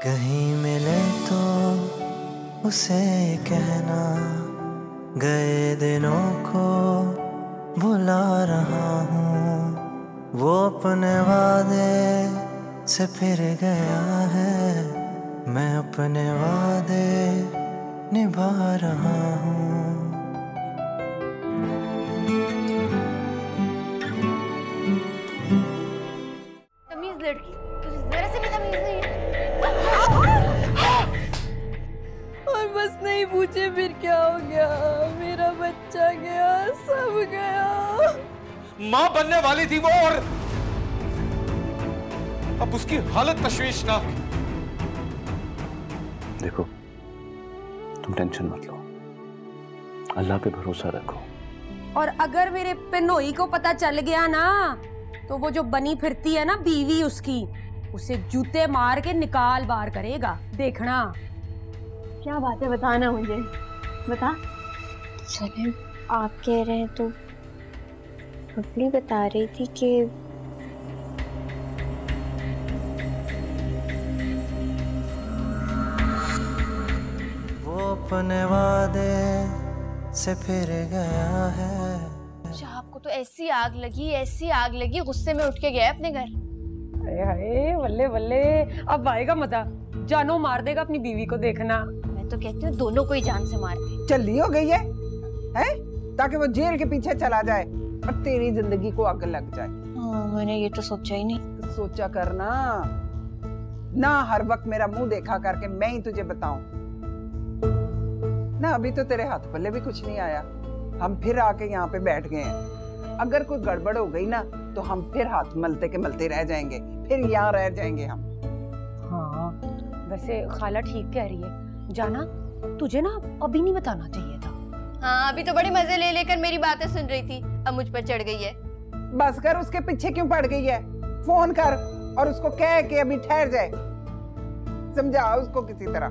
कहीं मिले तो उसे कहना, गए दिनों को भुला रहा हूँ। वो अपने वादे से फिर गया है, मैं अपने वादे निभा रहा हूँ। तमीज लड़की, तुझे जरा से भी तमीज नहीं है। और बस नहीं पूछे फिर क्या हो गया, मेरा बच्चा गया, सब गया। माँ बनने वाली थी वो, और अब उसकी हालत तशवीशनाक। देखो, तुम टेंशन मत लो, अल्लाह पे भरोसा रखो। और अगर मेरे पिनोई को पता चल गया ना, तो वो जो बनी फिरती है ना बीवी उसकी, उसे जूते मार के निकाल बाहर करेगा, देखना। क्या बात है, बताना मुझे, बता। सलीम, आप कह रहे हैं तो बबली बता रही थी कि वो अपने वादे से फिर गया है। शहाब को तो ऐसी आग लगी, गुस्से में उठ के गया अपने घर। हाय बल्ले बल्ले, अब आएगा मजा, जानो मार देगा अपनी बीवी को, देखना। मैं तो कहती हूँ दोनों को ही जान से मार दे। चली हो गई है? ताकि वो जेल के पीछे चला जाए और तेरी जिंदगी को आग लग जाए। मैंने ये तो सोचा ही नहीं। तो सोचा करना ना, हर वक्त मेरा मुंह देखा करके मैं ही तुझे बताऊं ना। अभी तो तेरे हाथ पल्ले भी कुछ नहीं आया, हम फिर आके यहाँ पे बैठ गए हैं। अगर कोई गड़बड़ हो गई ना तो हम फिर हाथ मलते के मलते रह जाएंगे, फिर यहाँ रह जाएंगे हम। हाँ, वैसे खाला ठीक कह रही है, जाना तुझे ना अभी नहीं बताना चाहिए था। हाँ, अभी तो बड़े मजे ले लेकर मेरी बातें सुन रही थी, अब मुझ पर चढ़ गई है। बस कर, उसके पीछे क्यों पड़ गई है? फोन कर और उसको कह के अभी ठहर जाए, समझा उसको किसी तरह।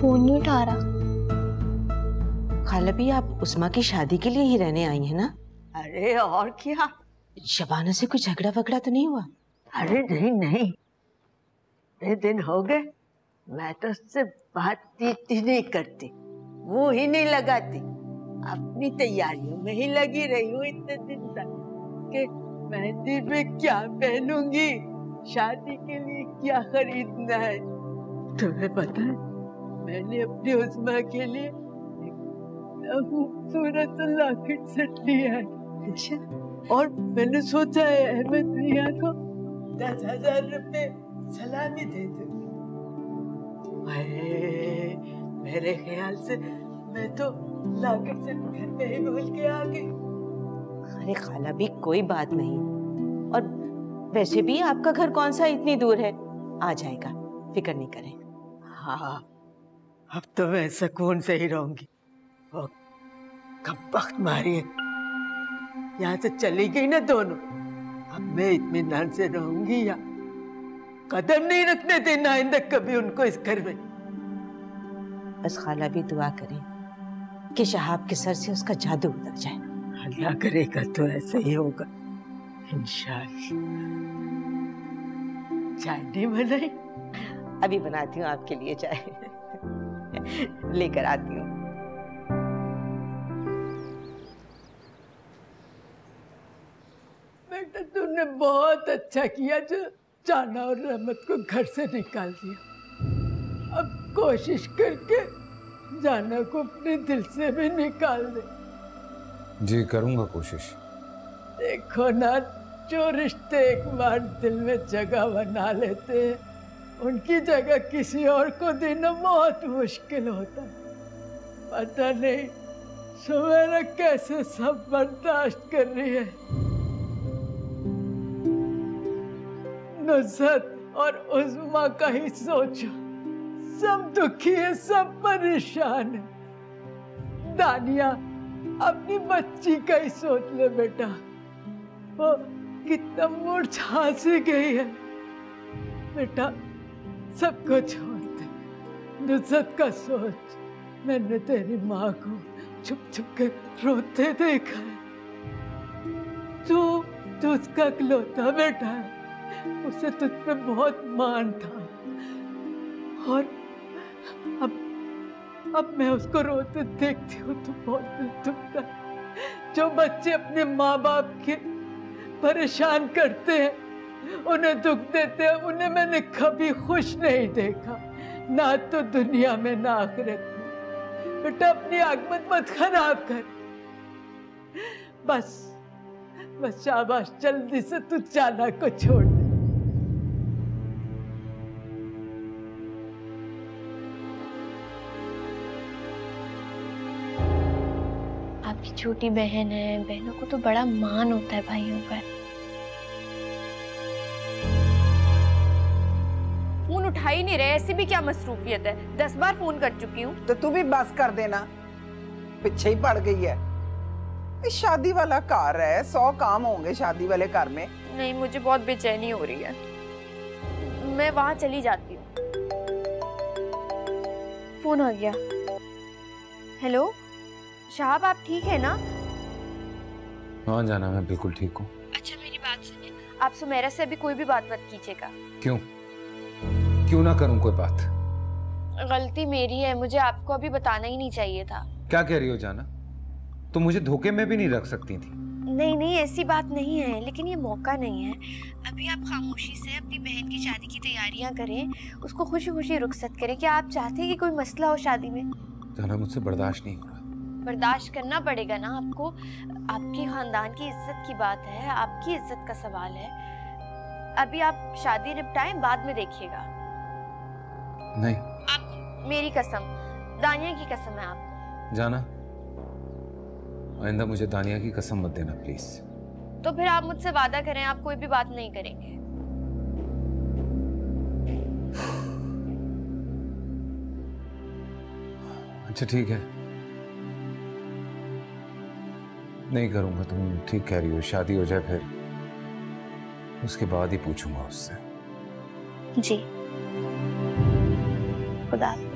फोन नहीं उठा रहा। खाला भी आप उस्मा की शादी के लिए ही रहने आई हैं ना? अरे और क्या? शबाना से कोई झगड़ा वगड़ा तो नहीं हुआ? अरे नहीं नहीं, इतने दिन हो गए मैं तो उससे बातचीत ही नहीं करती, मुंह ही नहीं लगाती, अपनी तैयारियों में ही लगी रही हूँ इतने दिन तक कि मेहंदी पे क्या पहनूंगी, शादी के लिए क्या खरीदना है। तुम्हें पता है, मैंने अपनी उस्मा के लिए खूबसूरत लॉकेट सेट लिया है। अच्छा, और मैंने सोचा है अहमद रिया को 10,000 रुपए सलामी दे दूंगी। मेरे ख्याल से मैं तो लॉकेट सेट घर पे ही भूल के आ गई। अरे खाला भी कोई बात नहीं, और वैसे भी आपका घर कौन सा इतनी दूर है, आ जाएगा, फिक्र नहीं करें। हाँ, अब तो मैं सुकून से ही रहूंगी। वो कब वक्त मारी है, यहाँ से चली गई ना दोनों, अब मैं इत्मीनान से रहूंगी या कदम नहीं रखने देना आइंदा कभी उनको इस घर में। बस खाला भी दुआ करें कि शहाब के सर से उसका जादू उतर जाए। अल्लाह करेगा तो ऐसे ही होगा इंशाअल्लाह। चाय नहीं बनाई? अभी बनाती हूँ आपके लिए चाय, लेकर आती हूँ। बेटा तुमने बहुत अच्छा किया जो जाना और रहमत को घर से निकाल दिया। अब कोशिश करके जाना को अपने दिल से भी निकाल दे। जी करूंगा कोशिश। देखो ना, जो रिश्ते एक बार दिल में जगह बना लेते हैं, उनकी जगह किसी और को देना बहुत मुश्किल होता है। पता नहीं सुमेरा कैसे सब बर्दाश्त कर रही है। नुसरत और उस्मा का ही सोचो, सब दुखी है, सब परेशान है। दानिया अपनी बच्ची का ही सोच ले बेटा, वो कितना मुरझा सी गई है। बेटा सबको छोड़ दे, नुसरत का सोच। मैंने तेरी माँ को छुप छुप कर रोते देखा है। तू उसका इकलौता बेटा है, उसे तुझ पे बहुत मान था। और अब मैं उसको रोते देखती हूँ तो बहुत दिल दुखता है। जो बच्चे अपने माँ बाप के परेशान करते हैं, उन्हें दुख देते हैं, उन्हें मैंने कभी खुश नहीं देखा, ना तो दुनिया में ना आखिरत में। बेटा अपनी आगमत मत खराब कर। बस शाबाश, जल्दी से तू जाना को छोड़ दे। आपकी छोटी बहन है, बहनों को तो बड़ा मान होता है भाइयों पर। फोन उठा ही नहीं रहे, ऐसी भी क्या मसरूफियत है? 10 बार फोन कर चुकी हूँ। तो तू भी बस कर देना, पीछे ही पड़ गई है। शादी वाला घर है, 100 काम होंगे शादी वाले घर में। नहीं, मुझे बहुत बेचैनी हो रही है, मैं वहां चली जाती हूँ। फोन आ गया। हेलो शहाब, आप ठीक है ना? हाँ जाना, मैं बिल्कुल ठीक हूँ। अच्छा मेरी बात सुनिए, आप सुमेरा से अभी कोई भी बात मत कीजिएगा। क्यों ना करूँ कोई बात? गलती मेरी है, मुझे आपको अभी बताना ही नहीं चाहिए था। क्या कह रही हो जाना? तुम मुझे धोखे में भी नहीं रख सकती थी। नहीं ऐसी बात नहीं है, लेकिन ये मौका नहीं है। अभी आप खामोशी से अपनी बहन की शादी की तैयारियां करें, उसको खुशी खुशी रुखसत करें। क्या आप चाहते हैं कि कोई मसला हो शादी में? जाना मुझसे बर्दाश्त नहीं हो रहा। बर्दाश्त करना पड़ेगा ना आपको, आपके खानदान की इज्जत की बात है, आपकी इज्जत का सवाल है। अभी आप शादी निपटाएं, बाद में देखिएगा। नहीं, आप मेरी कसम, दानिया की कसम है आपको। जाना, आइंदा मुझे दानिया की कसम मत देना प्लीज। तो फिर आप मुझसे वादा करें आप कोई भी बात नहीं करेंगे। अच्छा ठीक है, नहीं करूंगा। तुम ठीक कह रही हो, शादी हो जाए फिर उसके बाद ही पूछूंगा उससे। जी, खुदा हाफिज़।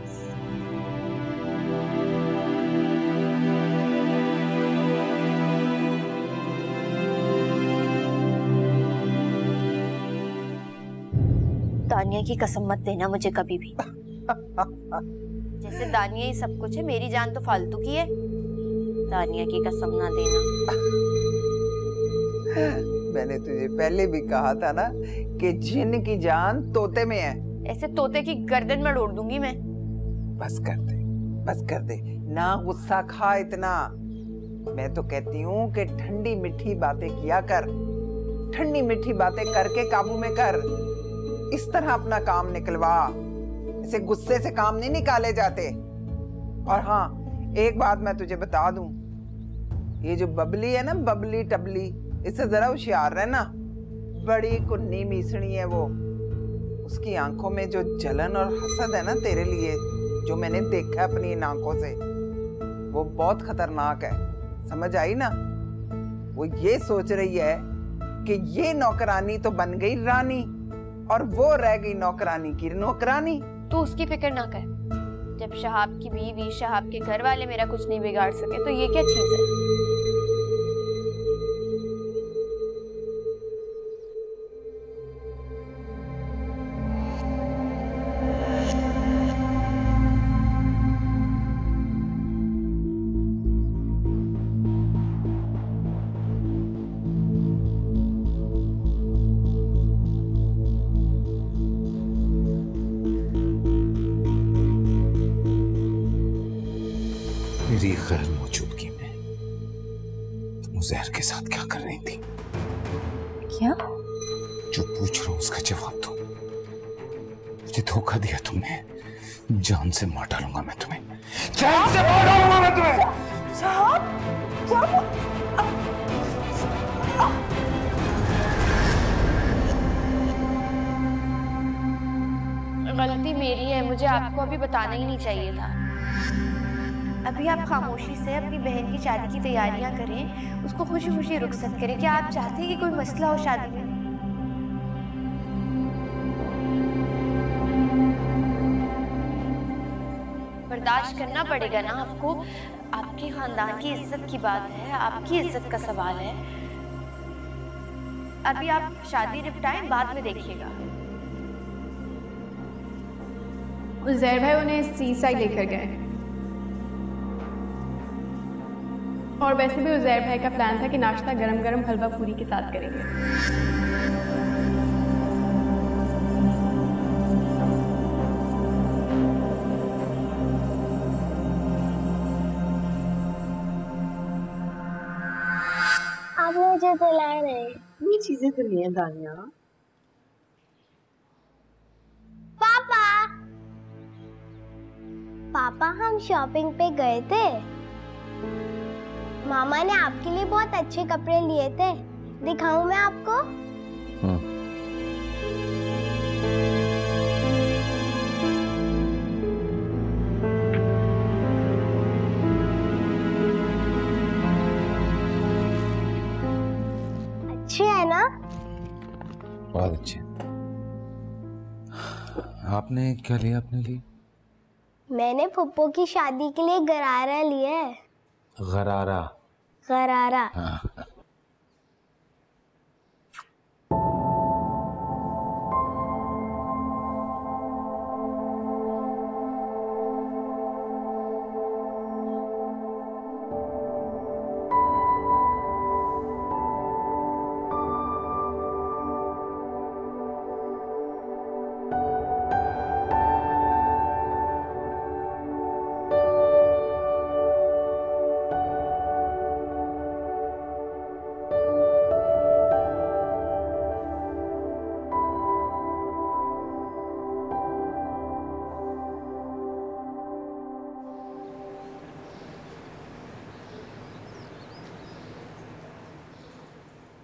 दानिया की कसम मत देना मुझे कभी भी। जैसे दानिया ही सब कुछ है, मेरी जान तो फालतू की है। दानिया की कसम ना देना। मैंने तुझे पहले भी कहा था ना कि जिन की जान तोते में है। ऐसे तोते की गर्दन में उड़ा दूंगी मैं। बस कर दे, ना गुस्सा खा इतना। मैं तो कहती हूँ कि ठंडी मीठी बातें किया कर, ठंडी मीठी बातें करके काबू में कर। इस तरह अपना काम निकलवा, इसे गुस्से से काम नहीं निकाले जाते। और हाँ, एक बात मैं तुझे बता दूं, ये जो बबली है ना, बबली टबली, इससे जरा होशियार रहना। बड़ी कुन्नी मीसणी है वो। उसकी आंखों में जो जलन और हसद है ना तेरे लिए, जो मैंने देखा अपनी इन आंखों से, वो बहुत खतरनाक है। समझ आई ना? वो ये सोच रही है कि ये नौकरानी तो बन गई रानी और वो रह गई नौकरानी की नौकरानी। तू उसकी फिक्र ना कर। जब शहाब की बीवी, शहाब के घर वाले मेरा कुछ नहीं बिगाड़ सके, तो ये क्या चीज है? मेरी गैर मौजूदगी में तुम उज़ैर के साथ क्या कर रही थी? क्या? जो पूछ रहा हूं उसका जवाब दो। मुझे धोखा दिया तुमने, जान से मार डालूंगा मैं तुम्हें, जान से मार डालूंगा मैं तुम्हें। साहब, क्या? गलती मेरी है, मुझे आपको अभी बताना ही नहीं चाहिए था। अभी आप खामोशी से अपनी बहन की शादी की तैयारियां करें, उसको खुशी खुशी रुखसत करें। क्या आप चाहते हैं कि कोई मसला हो शादी में? बर्दाश्त करना पड़ेगा ना आपको। आपके खानदान की इज्जत की बात है, आपकी इज्जत का सवाल है। अभी आप शादी निपटाएं, बाद में देखिएगा। उज़ैर भाई उन्हें सी साइड लेकर गए, और वैसे भी उज़ैर भाई का प्लान था कि नाश्ता गरम गरम हलवा पूरी के साथ करेंगे। आप मुझे दिला रहे हैं। ये चीजें तो नहीं है दानिया। पापा, पापा हम शॉपिंग पे गए थे। मामा ने आपके लिए बहुत अच्छे कपड़े लिए थे, दिखाऊं मैं आपको? अच्छे है ना? बहुत अच्छे। आपने क्या लिया अपने लिए? मैंने फुप्पो की शादी के लिए गरारा लिया है। गरारा? गरारा। हाँ।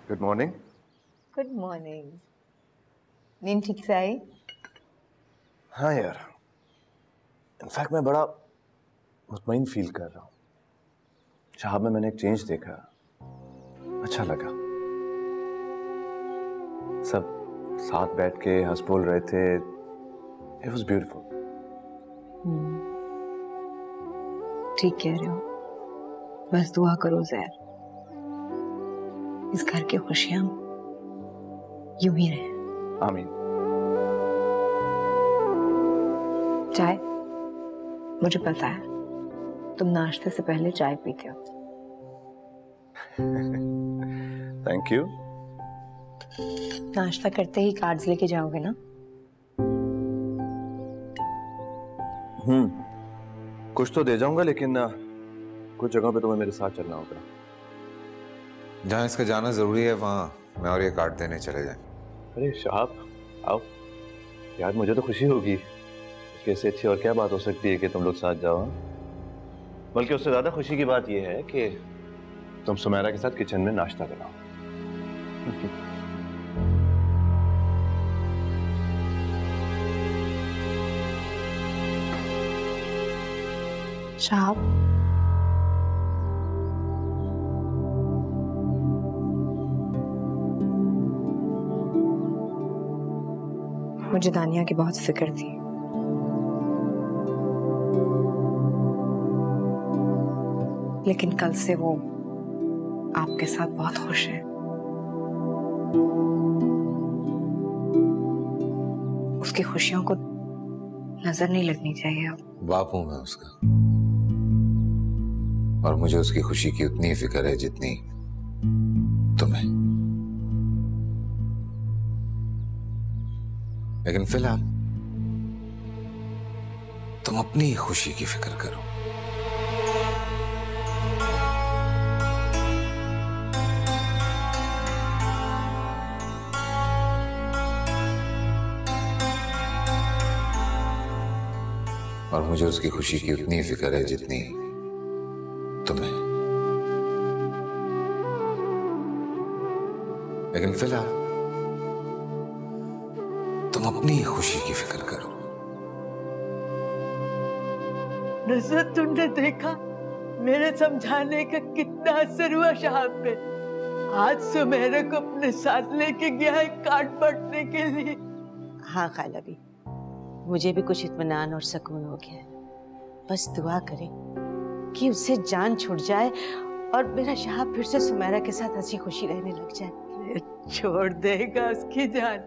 Good morning. Good morning. नींद ठीक से आई? हाँ यार, इनफैक्ट मैं बड़ा मुतमईन फील कर रहा हूँ। शहाब में मैंने एक चेंज देखा, अच्छा लगा। सब साथ बैठ के हंस बोल रहे थे। It was beautiful. ठीक कह रहे हो, बस दुआ करो ज़ैर, इस घर की खुशियां यूं ही रहे। आमीन। चाय? मुझे पता है तुम नाश्ते से पहले चाय पीते हो। Thank you. नाश्ता करते ही कार्ड्स लेके जाओगे ना? कुछ तो दे जाऊंगा, लेकिन कुछ जगहों पे तुम्हें मेरे साथ चलना होगा। जहाँ इसका जाना जरूरी है वहाँ मैं और ये कार्ड देने चले जाएं। अरे शहाब आओ यार, मुझे तो खुशी होगी। इससे अच्छी और क्या बात हो सकती है कि तुम लोग साथ जाओ। बल्कि उससे ज्यादा खुशी की बात यह है कि तुम सुमैरा के साथ किचन में नाश्ता बनाओ। शहाब, मुझे दानिया की बहुत फिक्र थी। लेकिन कल से वो आपके साथ बहुत खुश है। उसकी खुशियों को नजर नहीं लगनी चाहिए अब। बाप हूं मैं उसका, और मुझे उसकी खुशी की उतनी ही फिक्र है जितनी तुम्हें। लेकिन फिलहाल तुम अपनी ही खुशी की फिक्र करो। और मुझे उसकी खुशी की उतनी ही फिक्र है जितनी तुम्हें। लेकिन फिलहाल तुम अपनी ही खुशी की फिक्र करो। नुसरत, तुमने देखा मेरे समझाने का कितना असर हुआ शहाब पे। आज सुमेरा को अपने साथ लेके गया है कार्ड बांटने के लिए। हाँ खाला भी, मुझे भी कुछ इत्मीनान और सुकून हो गया है। बस दुआ करें कि उससे जान छूट जाए और मेरा शहाब फिर से सुमेरा के साथ हंसी खुशी रहने लग जाए। छोड़ देगा उसकी जान,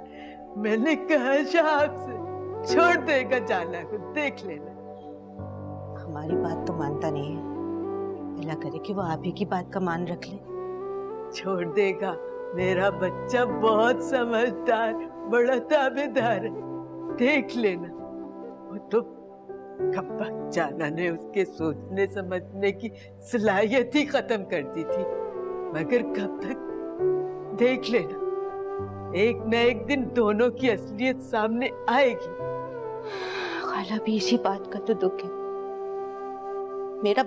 मैंने कहा शहाब से छोड़ देगा जाना को, देख लेना। हमारी बात तो मानता नहीं है, अल्लाह करे कि वो आप ही की बात का मान रख ले। छोड़ देगा, मेरा बच्चा बहुत समझदार, बड़ा ताबेदार है, देख लेना। वो तो कब तक जाना ने उसके सोचने समझने की सलाहियत ही खत्म कर दी थी, मगर कब तक, देख लेना एक न एक दिन दोनों की असलियत सामने आएगी। खाला भी इसी बात का तो दुख है। मेरा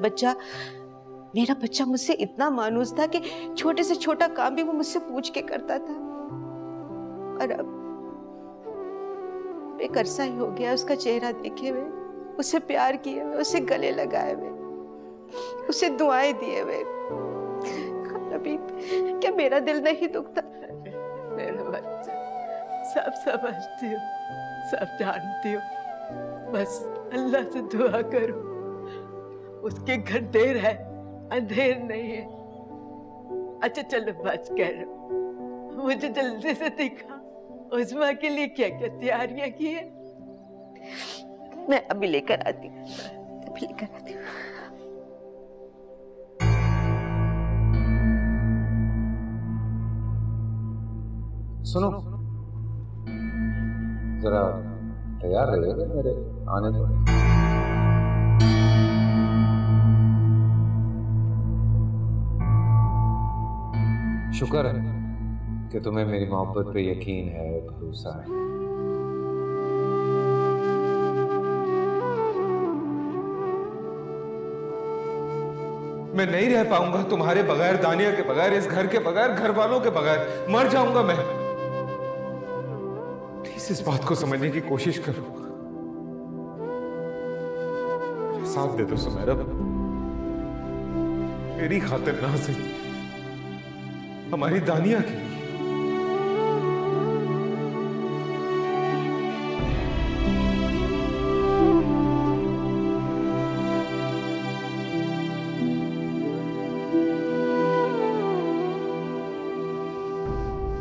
बच्चा मुझसे इतना मानूस था कि छोटे से छोटा काम भी वो मुझसे पूछ के करता था, और अब एक अरसा ही हो गया उसका चेहरा देखे हुए, उसे प्यार किए हुए, उसे गले लगाए हुए, उसे दुआएं दिए हुए। खाला, क्या मेरा दिल नहीं दुखता? मेरा बच्चा, सब समझती हो, सब जानती हो, बस अल्लाह से दुआ करो उसके घर देर है, अंधेर नहीं है। अच्छा चलो बस कह रहा हूँ, मुझे जल्दी से दिखा उस्मा के लिए क्या क्या तैयारियां की है। मैं अभी लेकर आती हूँ, अभी लेकर आती हूँ। सुनो, जरा तैयार रहिएगा मेरे आने पर। शुक्र है कि तुम्हें मेरी मोहब्बत पे यकीन है, भरोसा है। मैं नहीं रह पाऊंगा तुम्हारे बगैर, दानिया के बगैर, इस घर के बगैर, घर वालों के बगैर, मर जाऊंगा मैं। प्लीज इस बात को समझने की कोशिश करो, साथ दे दो सुमेरा, मेरी खातिर ना सही, हमारी दानिया के लिए।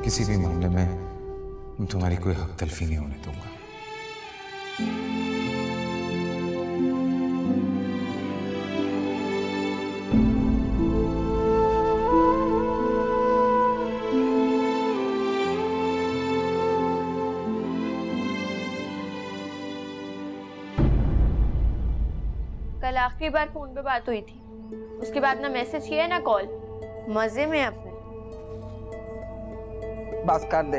किसी भी मामले में तुम्हारी कोई हक तलफी नहीं होने दूंगा। कल आखिरी बार फोन पे बात हुई थी, उसके बाद ना मैसेज किया ना कॉल, मजे में अपने। बस कर दे,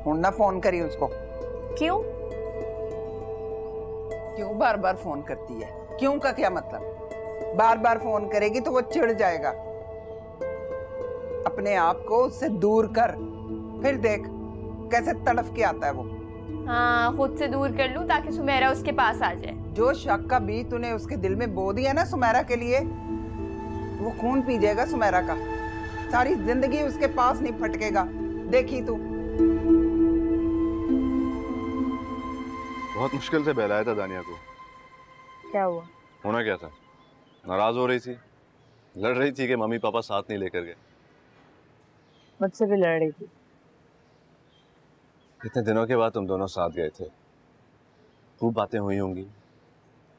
हुण ना फोन करी उसको। क्यों? क्यों बार बार फोन करती है? क्यों का क्या मतलब? बार बार फोन करेगी तो वो चिढ़ जाएगा। अपने आप को उससे दूर कर, फिर देख कैसे तड़फ के आता है वो। हाँ, खुद से दूर कर लूं ताकि सुमेरा उसके पास आ जाए। जो शक का बीज तूने उसके दिल में बो दिया ना सुमेरा के लिए, वो खून पी जाएगा सुमेरा का, सारी जिंदगी उसके पास नहीं फटकेगा। देखी तू। बहुत मुश्किल से बहलाया था दानिया को। क्या हुआ? होना क्या था, नाराज हो रही थी, लड़ रही थी कि मम्मी पापा साथ नहीं लेकर गए। मुझसे भी लड़ रही थी। कितने दिनों के बाद तुम दोनों साथ गए थे, खूब बातें हुई होंगी,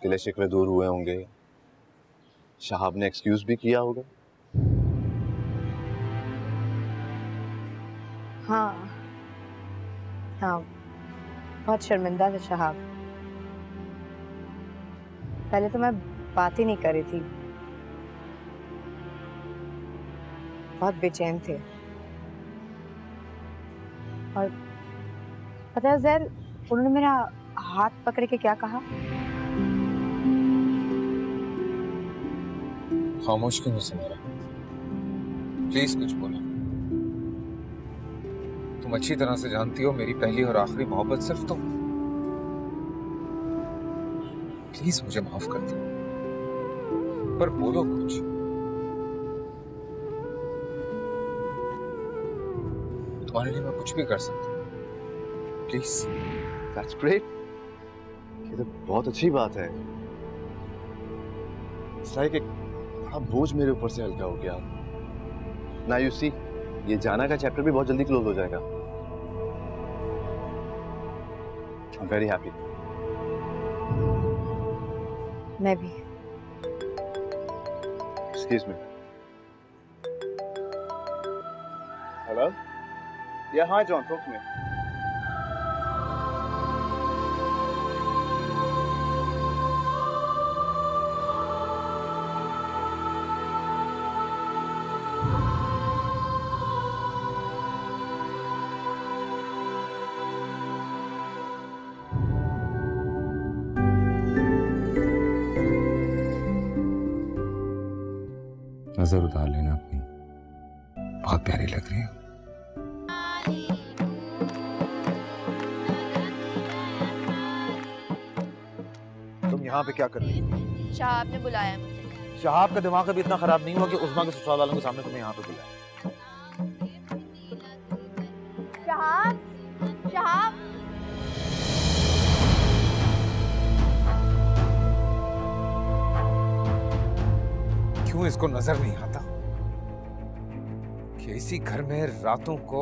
गिले शिकवे दूर हुए होंगे, शहाब ने एक्सक्यूज भी किया होगा। हाँ हाँ, बहुत शर्मिंदा था शहाब। पहले तो मैं बात ही नहीं कर रही थी, बहुत बेचैन थे। और पता है ज़ैर, उन्होंने मेरा हाथ पकड़ के क्या कहा? खामोश क्यों हो सुमेरा? प्लीज कुछ बोलो। तुम अच्छी तरह से जानती हो मेरी पहली और आखिरी मोहब्बत सिर्फ तुम। प्लीज मुझे माफ कर दो, पर बोलो कुछ। तुम्हारे लिए मैं कुछ भी कर सकता हूँ, प्लीज। That's great. ये तो बहुत अच्छी बात है। एक बड़ा बोझ मेरे ऊपर से हल्का हो गया। ना यू सी, ये जाना का चैप्टर भी बहुत जल्दी क्लोज हो जाएगा। I am very happy. मैं भी। Excuse me. हेलो, या हाय जॉन, टॉक टू मी। नजर उतार लेना अपनी, बहुत प्यारी लग रही है। तुम यहाँ पे क्या कर रही हो? शाहाब ने बुलाया मुझे। शहाब का दिमाग अभी इतना खराब नहीं हुआ कि उस्मा के ससुराल वालों के सामने तुम्हें यहाँ पे बुलाया। शाहाब, शाहाब, क्यों इसको नजर नहीं आता कि इसी घर में रातों को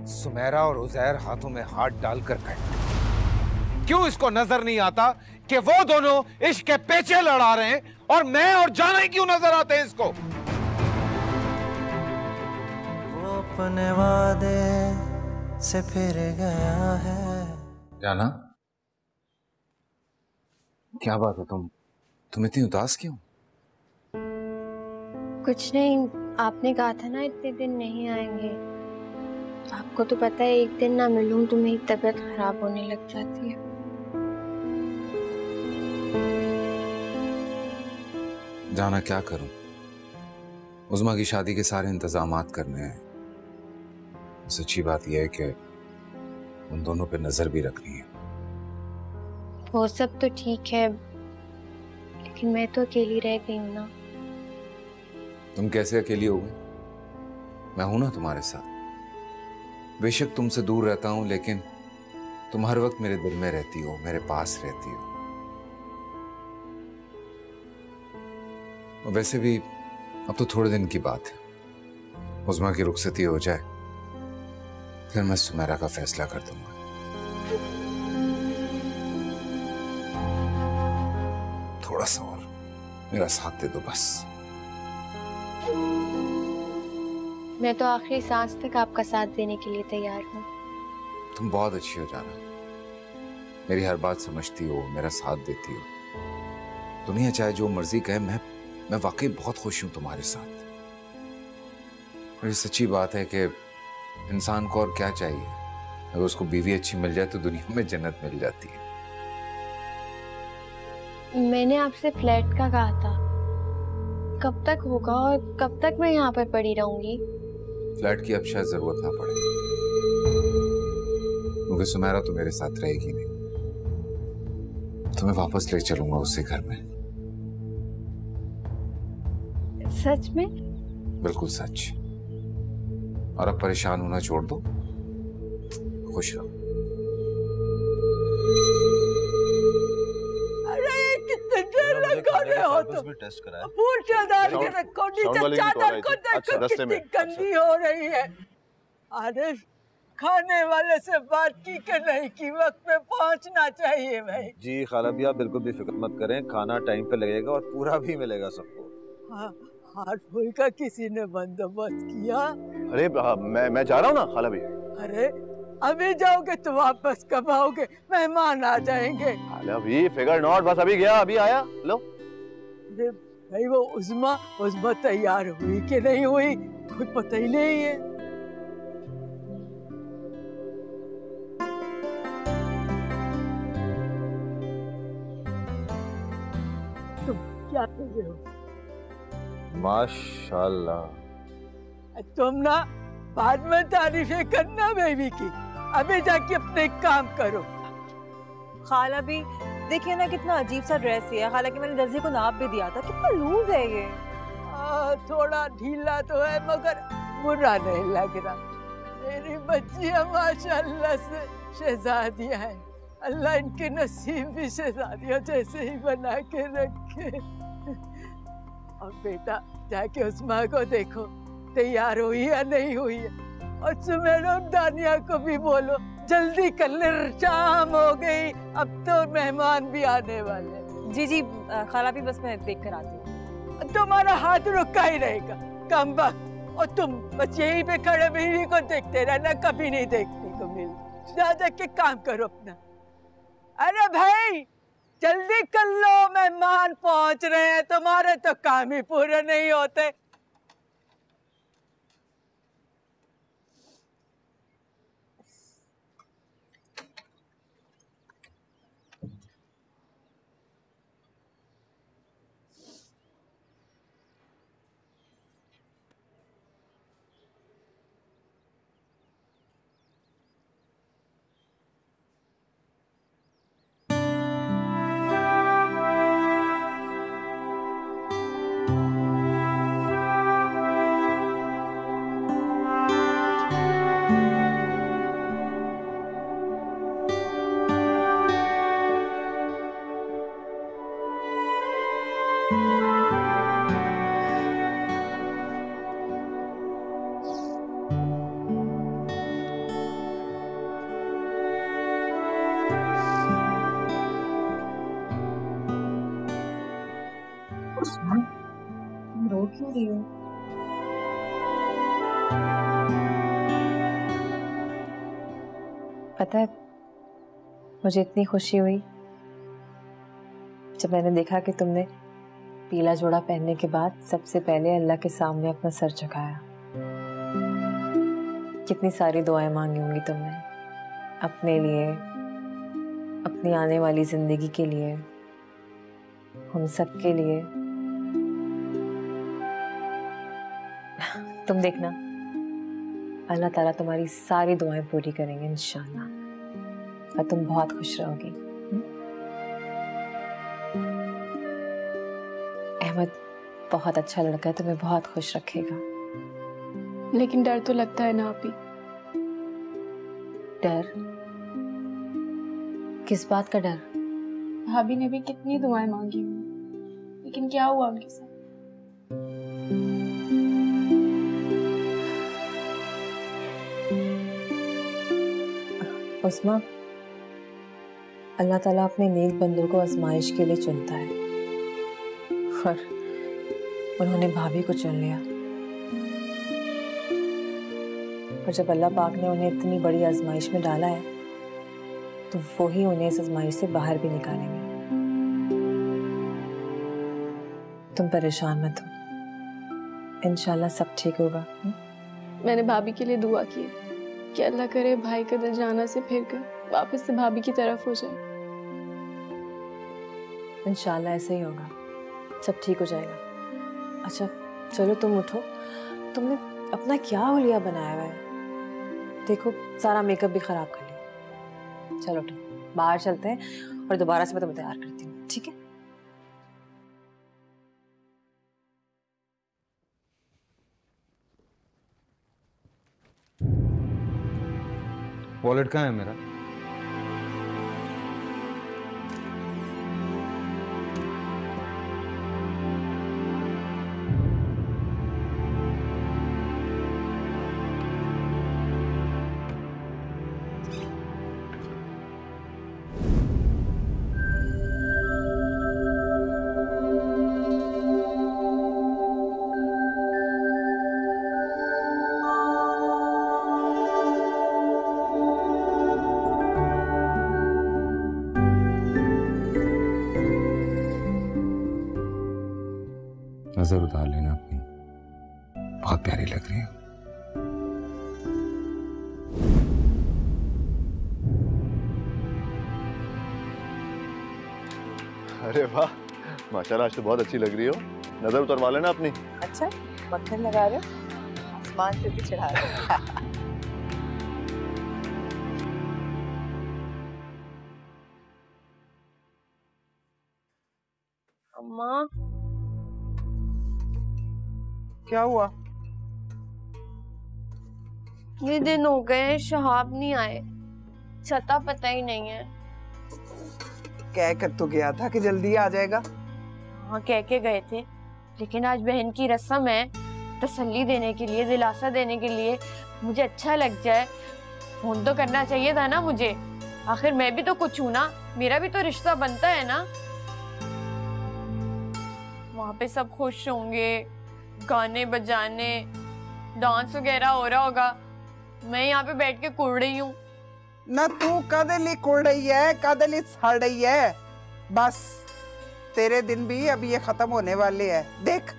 सुमेरा और उजैर हाथों में हाथ डालकर बैठते? क्यों इसको नजर नहीं आता कि वो दोनों इश्क के पेचे लड़ा रहे हैं और मैं और जाना ही क्यों नजर आते हैं इसको? वो अपने वादे से फिर गया है। जाना, क्या बात है? तुम इतनी उदास क्यों? कुछ नहीं, आपने कहा था ना इतने दिन नहीं आएंगे। आपको तो पता है एक दिन ना मिलूं तो मेरी तबीयत खराब होने लग जाती है। जाना, क्या करूं? उज़मा की शादी के सारे इंतजामात करने हैं। सच्ची बात यह है कि उन दोनों पे नजर भी रखनी है। वो सब तो ठीक है, लेकिन मैं तो अकेली रह गई हूँ ना। तुम कैसे अकेली हो गई? मैं हूं ना तुम्हारे साथ। बेशक तुमसे दूर रहता हूं, लेकिन तुम हर वक्त मेरे दिल में रहती हो, मेरे पास रहती हो। वैसे भी अब तो थोड़े दिन की बात है। उज़मा की रुखसती हो जाए फिर मैं सुमेरा का फैसला कर दूंगा। थोड़ा सा और मेरा साथ दे दो बस। मैं तो आखिरी सांस तक आपका साथ देने के लिए तैयार हूँ। तुम बहुत अच्छी हो जाना, मेरी हर बात समझती हो, मेरा साथ देती हो। दुनिया चाहे जो मर्जी कहे, मैं वाकई बहुत खुश हूं तुम्हारे साथ। और ये सच्ची बात है कि इंसान को और क्या चाहिए? अगर उसको बीवी अच्छी मिल जाए तो दुनिया में जन्नत मिल जाती है। मैंने आपसे फ्लैट का कहा था, कब तक होगा और कब तक मैं यहाँ पर पड़ी रहूंगी? फ्लैट की अब शायद जरूरत ना पड़े, क्योंकि सुमेरा तो मेरे साथ रहेगी नहीं। तुम्हें वापस ले चलूंगा उसी घर में। सच में? बिल्कुल सच। और अब परेशान होना छोड़ दो, खुश रहो। अरे कितने देर लगा रहे हो तुम? फूल डाल के रखो नीचे, चादर को देखो कितनी गंदी हो रही है। अरे खाने वाले से बात की कि नहीं की, वक्त पे पहुंचना चाहिए भाई। जी खाला भी, आप बिल्कुल भी फिक्र मत करें, खाना टाइम पे लगेगा और पूरा भी मिलेगा सबको। हाँ, हाथ फूल का किसी ने बंदोबस्त किया? अरे मैं जा रहा हूँ ना खाला भी। अरे अभी जाओगे तो वापस कब आओगे? मेहमान आ जाएंगे। खाला भी फिगर नॉट, बस अभी गया अभी आया। लो अरे भाई, वो उज़मा तैयार हुई कि नहीं हुई कुछ पता ही नहीं है। तुम क्या कर रहे हो? माशाल्लाह। तुम ना बाद में तारीफें करना बेबी की, अभी जाके अपने काम करो। खाला भी देखिए ना कितना अजीब सा ड्रेस है। हालांकि मैंने दर्जी को नाप भी दिया था, कितना लूज है ये। थोड़ा ढीला तो है मगर बुरा नहीं लग रहा। मेरी बच्चियां माशाल्लाह से शहजादियां हैं, अल्लाह इनके नसीब भी शहजादियों जैसे ही बना के रखे। और बेटा जाके उस्मा को देखो तैयार हुई या नहीं हुई है, और सुमेर और दानिया को भी बोलो जल्दी कर ले, शाम हो गई, अब तो मेहमान भी आने वाले। जी जी खाला भी, बस मैं देख कर आती हूँ। तुम्हारा हाथ रुका ही रहेगा कम वक्त, और तुम बस यहीं पे खड़े बीवी को देखते रहना, कभी नहीं देखने को मिल। जा के काम करो अपना। अरे भाई जल्दी कर लो, मेहमान पहुंच रहे हैं, तुम्हारे तो काम ही पूरे नहीं होते। रो क्यों रही हो? पता है मुझे इतनी खुशी हुई जब मैंने देखा कि तुमने पीला जोड़ा पहनने के बाद सबसे पहले अल्लाह के सामने अपना सर झुकाया। कितनी सारी दुआएं मांगी होंगी तुमने अपने लिए, अपनी आने वाली जिंदगी के लिए, हम सब के लिए। तुम देखना अल्लाह ताला तुम्हारी सारी दुआएं पूरी करेंगे इंशाल्लाह, और तुम बहुत खुश रहोगी। अहमद बहुत अच्छा लड़का है, तुम्हें बहुत खुश रखेगा। लेकिन डर तो लगता है ना आपी। डर? किस बात का डर? भाभी ने भी कितनी दुआएं मांगी हुई, लेकिन क्या हुआ उनके साथ? उस्मा, अल्लाह ताला अपने नेक बंदों को आजमाइश के लिए चुनता है, और उन्होंने भाभी को चुन लिया। और जब अल्लाह पाक ने उन्हें इतनी बड़ी आजमाइश में डाला है तो वो ही उन्हें इस आजमाइश से बाहर भी निकालेंगे। तुम परेशान मत हो, इंशाल्लाह सब ठीक होगा। मैंने भाभी के लिए दुआ की कि अल्लाह करे भाई का दिल जाना से फिर कर वापस से भाभी की तरफ हो जाए। इंशाल्लाह ऐसे ही होगा, सब ठीक हो जाएगा। अच्छा चलो तुम उठो, तुमने अपना क्या हुलिया बनाया हुआ है? देखो सारा मेकअप भी खराब कर लिया। चलो उठो, बाहर चलते हैं और दोबारा से मैं तुम्हें तैयार करती हूँ, ठीक है? वॉलेट कहाँ है मेरा? नजर उतार लेना अपनी, बहुत प्यारी लग रही है। अरे वाह, माशाल्लाह आज तो बहुत अच्छी लग रही हो। नजर उतरवा लेना अपनी। अच्छा मक्खन लगा रहे हो, आसमान पे भी चढ़ा रहे हो। अम्मा क्या हुआ? ये दिन हो गए शहाब नहीं आए, छता पता ही नहीं है। कह कर तो गया था कि जल्दी आ जाएगा। हाँ कह के गए थे, लेकिन आज बहन की रस्म है, तसल्ली देने के लिए, दिलासा देने के लिए, मुझे अच्छा लग जाए, फोन तो करना चाहिए था ना मुझे। आखिर मैं भी तो कुछ हूं ना, मेरा भी तो रिश्ता बनता है ना। वहां पे सब खुश होंगे, गाने बजाने, डांस वगैरह हो रहा होगा, मैं यहाँ पे बैठ के कुड़ रही हूँ। ना तू कदली कुड़ रही है, कदली सड़ रही है। बस तेरे दिन भी अभी ये खत्म होने वाले हैं। देख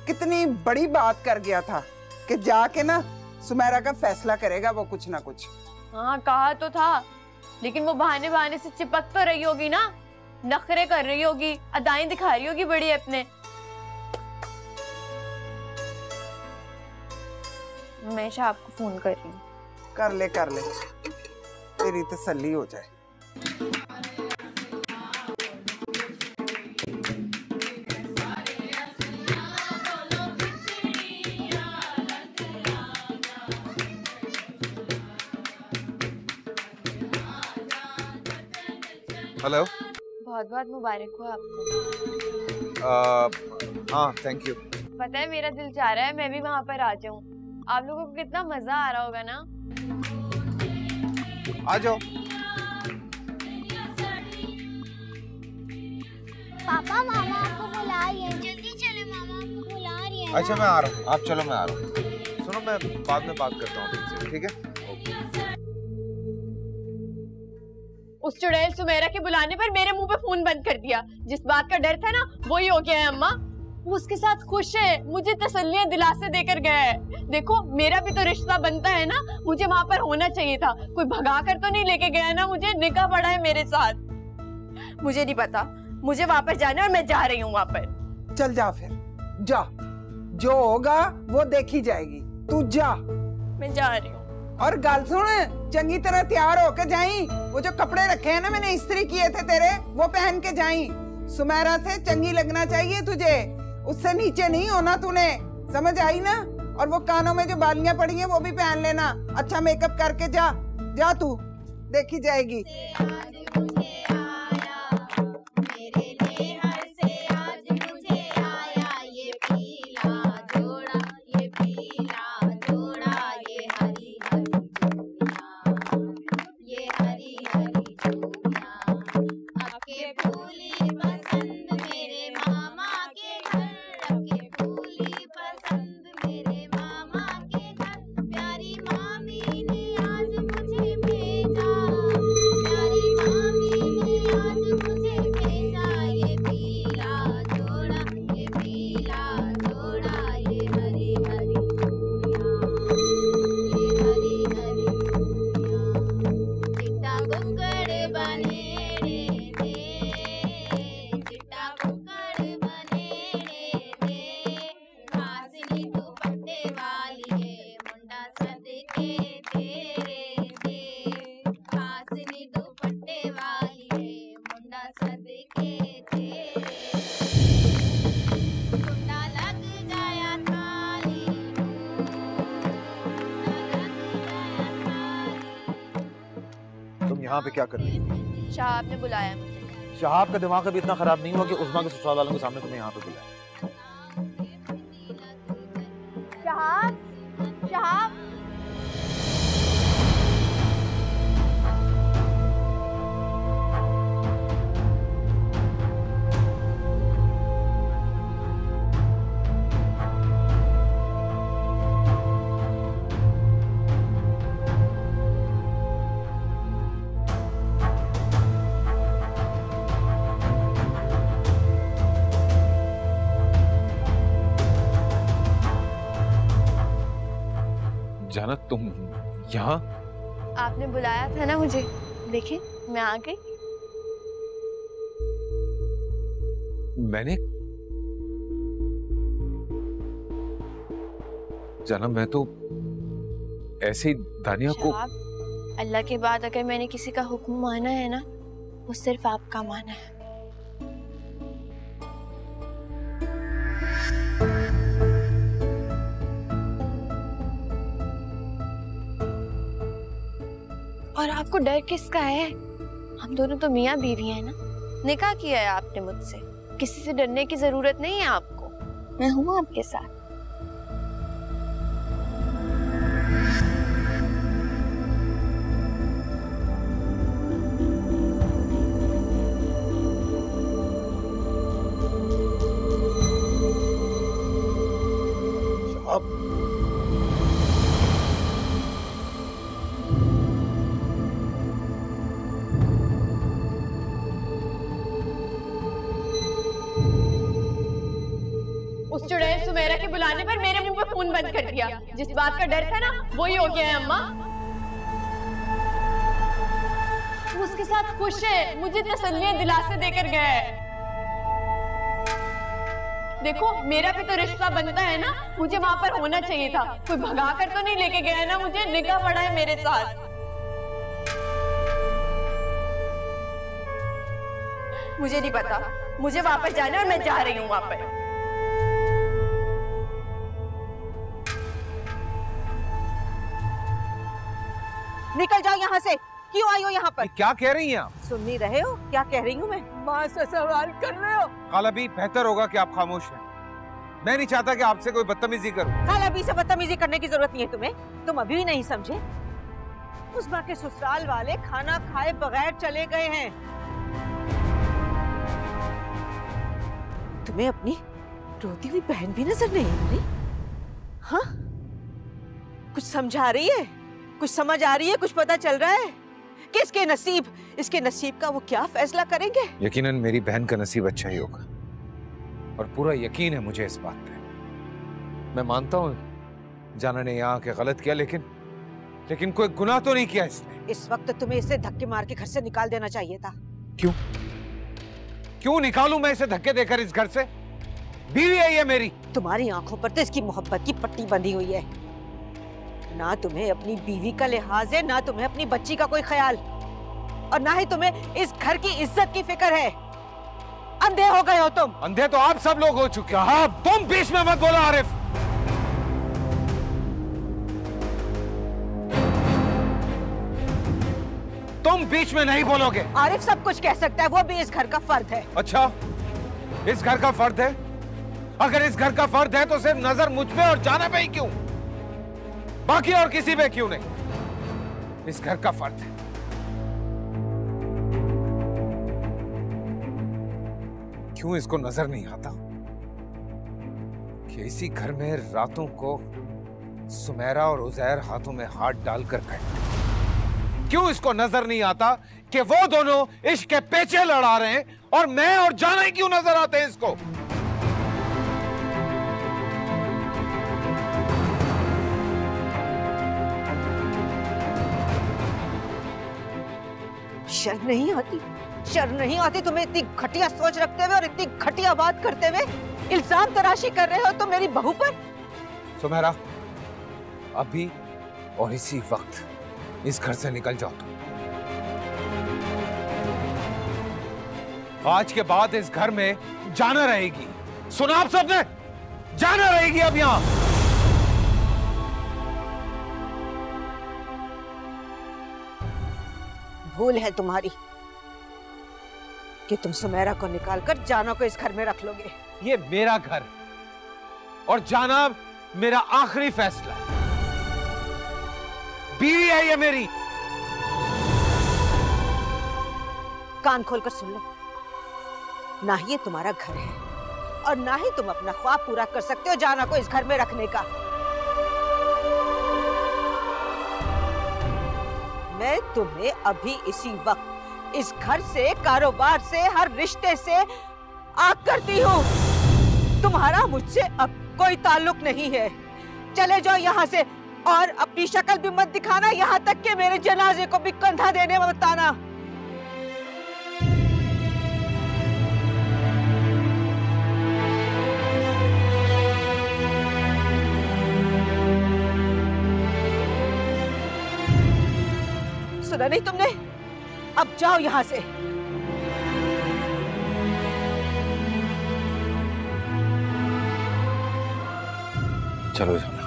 कितनी बड़ी बात कर गया था कि जाके ना सुमेरा का फैसला करेगा वो कुछ ना कुछ। हाँ कहा तो था, लेकिन वो बहाने बहाने से चिपक तो रही होगी ना, नखरे कर रही होगी, अदाएं दिखा रही होगी बड़ी अपने। मैं शाह आपको फोन कर रही हूँ। कर ले तेरी तसल्ली हो जाए। हेलो। बहुत बहुत मुबारक हो आपको। हाँ थैंक यू। पता है मेरा दिल चाह रहा है मैं भी वहाँ पर आ जाऊँ। आप लोगों को कितना मजा आ रहा होगा ना। आ जाओ। पापा मामा आपको बुला रही है, जल्दी चले, मामा आपको बुला रही है। अच्छा मैं आ रहा हूँ, आप चलो मैं आ रहा हूँ। सुनो मैं बाद में बात करता हूँ तुमसे, ठीक है? उस चुड़ैल सुमेरा के बुलाने पर मेरे मुंह पे फोन बंद कर दिया। जिस बात का डर था ना वही हो गया है अम्मा। वो उसके साथ खुश है, मुझे तसल्लियां दिलासे देकर गया है। देखो मेरा भी तो रिश्ता बनता है ना, मुझे वहां पर होना चाहिए था। कोई भगा कर तो नहीं लेके गया ना, मुझे निकाह पड़ा है मेरे साथ। मुझे नहीं पता, मुझे वहां पर जाना है और मैं जा रही हूँ वहां पर। चल जा फिर जा, जो होगा वो देखी जाएगी, तू जा। मैं जा रही हूँ। और गाल सुन, चंगी तरह तैयार होकर जाई। वो जो कपड़े रखे हैं ना मैंने इस्त्री किए थे तेरे, वो पहन के जाई। सुमेरा से चंगी लगना चाहिए तुझे, उससे नीचे नहीं होना तूने, समझ आई ना? और वो कानों में जो बालियां पड़ी हैं वो भी पहन लेना। अच्छा मेकअप करके जा, जा तू, देखी जाएगी। यहाँ पे क्या कर रही है? शाह ने बुलाया मुझे। शहाब का दिमाग अभी इतना खराब नहीं हुआ कि उस्मा के ससुराल वालों के सामने तुम्हें यहाँ पे बुलाया। शहाब, शहाब। जाना तुम यहाँ? आपने बुलाया था ना मुझे, देखे मैं आ गई। मैंने जाना, मैं तो ऐसे ही दानिया को। अल्लाह के बाद अगर मैंने किसी का हुक्म माना है ना, वो सिर्फ आपका माना है। और आपको डर किसका है? हम दोनों तो मियाँ बीवी हैं ना, निकाह किया है आपने मुझसे, किसी से डरने की जरूरत नहीं है आपको, मैं हूँ आपके साथ। उस चुड़ैल सुमेरा के बुलाने पर मेरे मुंह पे फोन बंद कर दिया। जिस बात का डर था ना वही हो गया है अम्मा। वो उसके साथ खुश है, मुझे तसल्लियां दिलासे देकर गया है। देखो मेरा भी तो रिश्ता बनता है ना, मुझे वहां पर होना चाहिए था। कोई भगा कर तो नहीं लेके गया ना मुझे, निकाह पड़ा है मेरे साथ। मुझे नहीं पता, मुझे वापस जाना है और मैं जा रही हूँ वहां पर। निकल जाओ यहाँ से, क्यों आई हो यहाँ पर? क्या कह रही हैं आप? सुन नहीं रहे हो क्या कह रही हूँ मैं? माँ से सवाल कर रहे हो? खाला भी बेहतर होगा कि आप खामोश हैं। मैं नहीं चाहता कि आपसे कोई बदतमीजी करूं। खाला भी से बदतमीजी करने की जरूरत नहीं है तुम्हें, तुम अभी भी नहीं समझे। उस माँ के ससुराल वाले खाना खाए बगैर चले गए हैं। तुम्हें अपनी रोती हुई बहन भी नजर नहीं आ रही? हाँ, कुछ समझा रही है, कुछ समझ आ रही है, कुछ पता चल रहा है कि इसके नसीब का वो क्या फैसला करेंगे? यकीनन मेरी बहन का नसीब अच्छा ही होगा और पूरा यकीन है मुझे इस बात पे। मैं मानता हूँ जाना ने यहाँ आके गलत किया, लेकिन कोई गुनाह तो नहीं किया इसने। इस वक्त तुम्हें इसे धक्के मार के घर से निकाल देना चाहिए था। क्यों निकालूं मैं इसे धक्के देकर इस घर से? बीवी है ये मेरी। तुम्हारी आंखों पर तो इसकी मोहब्बत की पट्टी बंधी हुई है। ना तुम्हें अपनी बीवी का लिहाज है, ना तुम्हें अपनी बच्ची का कोई ख्याल, और ना ही तुम्हें इस घर की इज्जत की फिक्र है। अंधे हो गए हो तुम। अंधे तो आप सब लोग हो चुके हो। हाँ, तुम बीच में मत बोलो आरिफ। तुम बीच में नहीं बोलोगे। आरिफ सब कुछ कह सकता है, वो भी इस घर का फर्द है। अच्छा, इस घर का फर्द है? अगर इस घर का फर्द है तो सिर्फ नजर मुझ पे और जाना पे ही क्यों? बाकी और किसी पे क्यों नहीं? इस घर का फर्ज है। क्यों इसको नजर नहीं आता कि इसी घर में रातों को सुमेरा और उजैर हाथों में हाथ डालकर बैठते? क्यों इसको नजर नहीं आता कि वो दोनों इश्क के पेचे लड़ा रहे हैं और मैं और जाना ही क्यों नजर आते हैं इसको? शर्म नहीं आती? शर्म नहीं आती तुम्हें इतनी घटिया सोच रखते हुए और इतनी घटिया बात करते हुए? इल्जाम तराशी कर रहे हो तुम मेरी बहू पर। सुमेरा, अभी और इसी वक्त इस घर से निकल जाओ तुम। आज के बाद इस घर में जाना रहेगी। सुना आप सबने? जाना रहेगी अब यहां। भूल है तुम्हारी कि तुम सुमेरा को निकालकर जाना को इस घर में रख लोगे। ये मेरा घर और जाना मेरा आखिरी फैसला है। बीवी है ये मेरी। कान खोलकर सुन लो, ना ही ये तुम्हारा घर है और ना ही तुम अपना ख्वाब पूरा कर सकते हो जाना को इस घर में रखने का। मैं तुम्हें अभी इसी वक्त इस घर से, कारोबार से, हर रिश्ते से आग करती हूँ। तुम्हारा मुझसे अब कोई ताल्लुक नहीं है। चले जाओ यहाँ से और अपनी शक्ल भी मत दिखाना, यहाँ तक कि मेरे जनाजे को भी कंधा देने मत आना। सुना नहीं तुमने? अब जाओ यहां से। चलो जाना,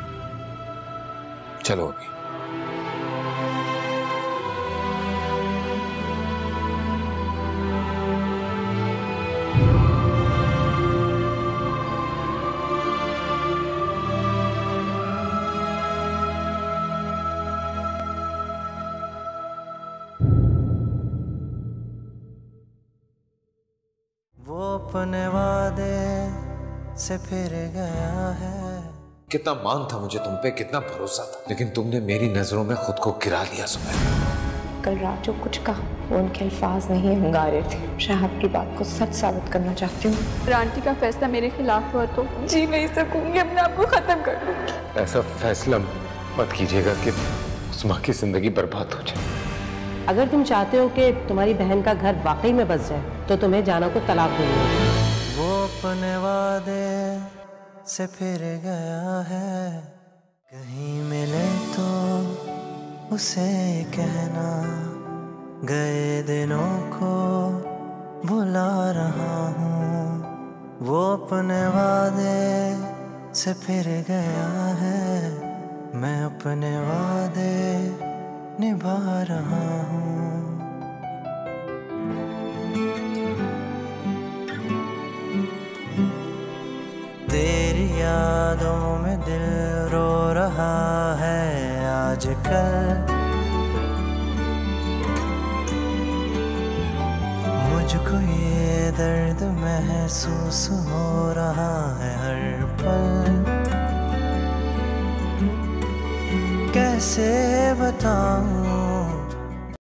चलो अभी। वो अपने वादे से फिर गया है। कितना मान था मुझे तुम पे, कितना भरोसा था, लेकिन तुमने मेरी नजरों में खुद को गिरा लिया सुमैरा। कल रात जो कुछ कहा वो उनके अल्फाज नहीं अंगारे थे। शाहब की बात को सच साबित करना चाहती हूँ। आंटी का फैसला मेरे खिलाफ हुआ तो जी नहीं सकूंगी, अपने आप को खत्म कर दूंगी। ऐसा फैसला मत कीजिएगा कि उस्मा की जिंदगी बर्बाद हो जाए। अगर तुम चाहते हो कि तुम्हारी बहन का घर वाकई में बस जाए तो तुम्हें जाना को तलाक देनी। वो अपने वादे से फिर गया है, कहीं मिले तो उसे कहना, गए दिनों को भुला रहा हूँ। वो अपने वादे से फिर गया है, मैं अपने वादे निभा रहा हूँ। तेरी यादों में दिल रो रहा है आजकल, मुझको ये दर्द महसूस हो रहा है हर पल। कैसे बताऊं